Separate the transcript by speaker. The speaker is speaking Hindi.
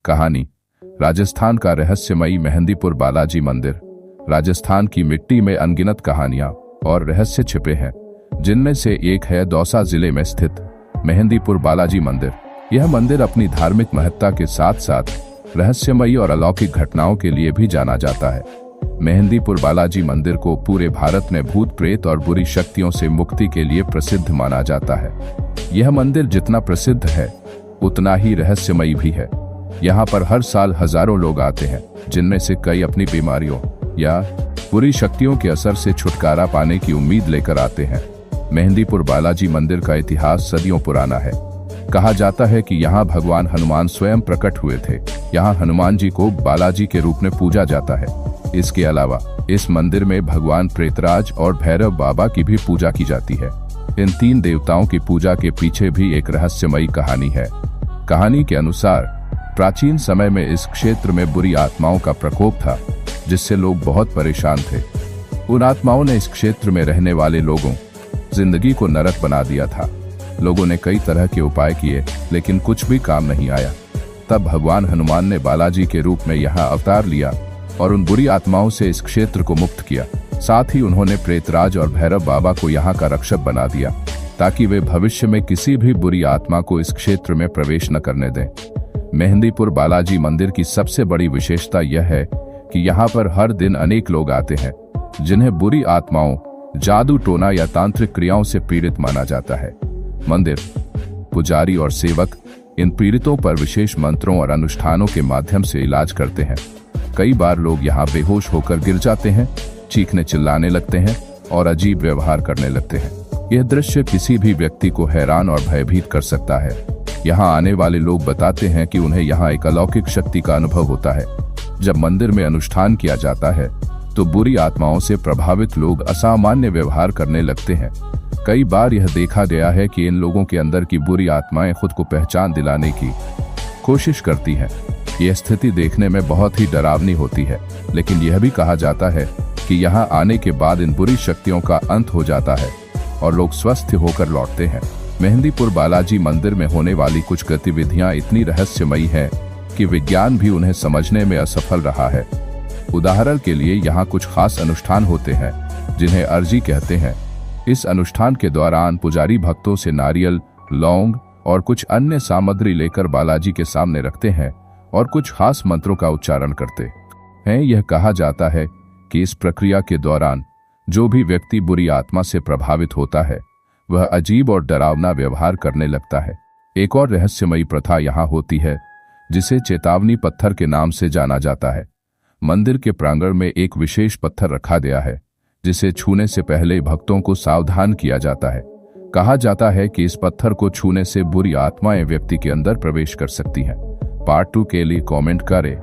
Speaker 1: कहानी। राजस्थान का रहस्यमयी मेहंदीपुर बालाजी मंदिर। राजस्थान की मिट्टी में अनगिनत कहानियां और रहस्य छिपे हैं, जिनमें से एक है दौसा जिले में स्थित मेहंदीपुर बालाजी मंदिर। यह मंदिर अपनी धार्मिक महत्ता के साथ साथ रहस्यमयी और अलौकिक घटनाओं के लिए भी जाना जाता है। मेहंदीपुर बालाजी मंदिर को पूरे भारत में भूत प्रेत और बुरी शक्तियों से मुक्ति के लिए प्रसिद्ध माना जाता है। यह मंदिर जितना प्रसिद्ध है उतना ही रहस्यमयी भी है। यहाँ पर हर साल हजारों लोग आते हैं, जिनमें से कई अपनी बीमारियों या बुरी शक्तियों के असर से छुटकारा पाने की उम्मीद लेकर आते हैं। मेहंदीपुर बालाजी मंदिर का इतिहास सदियों पुराना है। कहा जाता है कि यहाँ भगवान हनुमान स्वयं प्रकट हुए थे। यहाँ हनुमान जी को बालाजी के रूप में पूजा जाता है। इसके अलावा इस मंदिर में भगवान प्रेतराज और भैरव बाबा की भी पूजा की जाती है। इन तीन देवताओं की पूजा के पीछे भी एक रहस्यमयी कहानी है। कहानी के अनुसार प्राचीन समय में इस क्षेत्र में बुरी आत्माओं का प्रकोप था, जिससे लोग बहुत परेशान थे। उन आत्माओं ने इस क्षेत्र में रहने वाले लोगों जिंदगी को नरक बना दिया था। लोगों ने कई तरह के उपाय किए, लेकिन कुछ भी काम नहीं आया। तब भगवान हनुमान ने बालाजी के रूप में यहाँ अवतार लिया और उन बुरी आत्माओं से इस क्षेत्र को मुक्त किया। साथ ही उन्होंने प्रेतराज और भैरव बाबा को यहाँ का रक्षक बना दिया, ताकि वे भविष्य में किसी भी बुरी आत्मा को इस क्षेत्र में प्रवेश न करने दें। मेहंदीपुर बालाजी मंदिर की सबसे बड़ी विशेषता यह है कि यहाँ पर हर दिन अनेक लोग आते हैं, जिन्हें बुरी आत्माओं, जादू टोना या तांत्रिक क्रियाओं से पीड़ित माना जाता है। मंदिर पुजारी और सेवक इन पीड़ितों पर विशेष मंत्रों और अनुष्ठानों के माध्यम से इलाज करते हैं। कई बार लोग यहाँ बेहोश होकर गिर जाते हैं, चीखने चिल्लाने लगते हैं और अजीब व्यवहार करने लगते हैं। यह दृश्य किसी भी व्यक्ति को हैरान और भयभीत कर सकता है। यहाँ आने वाले लोग बताते हैं कि उन्हें यहाँ एक अलौकिक शक्ति का अनुभव होता है। जब मंदिर में अनुष्ठान किया जाता है तो बुरी आत्माओं से प्रभावित लोग असामान्य व्यवहार करने लगते हैं। कई बार यह देखा गया है कि इन लोगों के अंदर की बुरी आत्माएं खुद को पहचान दिलाने की कोशिश करती हैं। यह स्थिति देखने में बहुत ही डरावनी होती है, लेकिन यह भी कहा जाता है कि यहाँ आने के बाद इन बुरी शक्तियों का अंत हो जाता है और लोग स्वस्थ होकर लौटते हैं। मेहंदीपुर बालाजी मंदिर में होने वाली कुछ गतिविधियां इतनी रहस्यमयी हैं कि विज्ञान भी उन्हें समझने में असफल रहा है। उदाहरण के लिए यहाँ कुछ खास अनुष्ठान होते हैं, जिन्हें अर्जी कहते हैं। इस अनुष्ठान के दौरान पुजारी भक्तों से नारियल, लौंग और कुछ अन्य सामग्री लेकर बालाजी के सामने रखते हैं और कुछ खास मंत्रों का उच्चारण करते हैं। यह कहा जाता है कि इस प्रक्रिया के दौरान जो भी व्यक्ति बुरी आत्मा से प्रभावित होता है, वह अजीब और डरावना व्यवहार करने लगता है। एक और रहस्यमयी प्रथा यहाँ होती है, जिसे चेतावनी पत्थर के नाम से जाना जाता है। मंदिर के प्रांगण में एक विशेष पत्थर रखा गया है, जिसे छूने से पहले भक्तों को सावधान किया जाता है। कहा जाता है कि इस पत्थर को छूने से बुरी आत्माएं व्यक्ति के अंदर प्रवेश कर सकती हैं। पार्ट 2 के लिए कमेंट करें।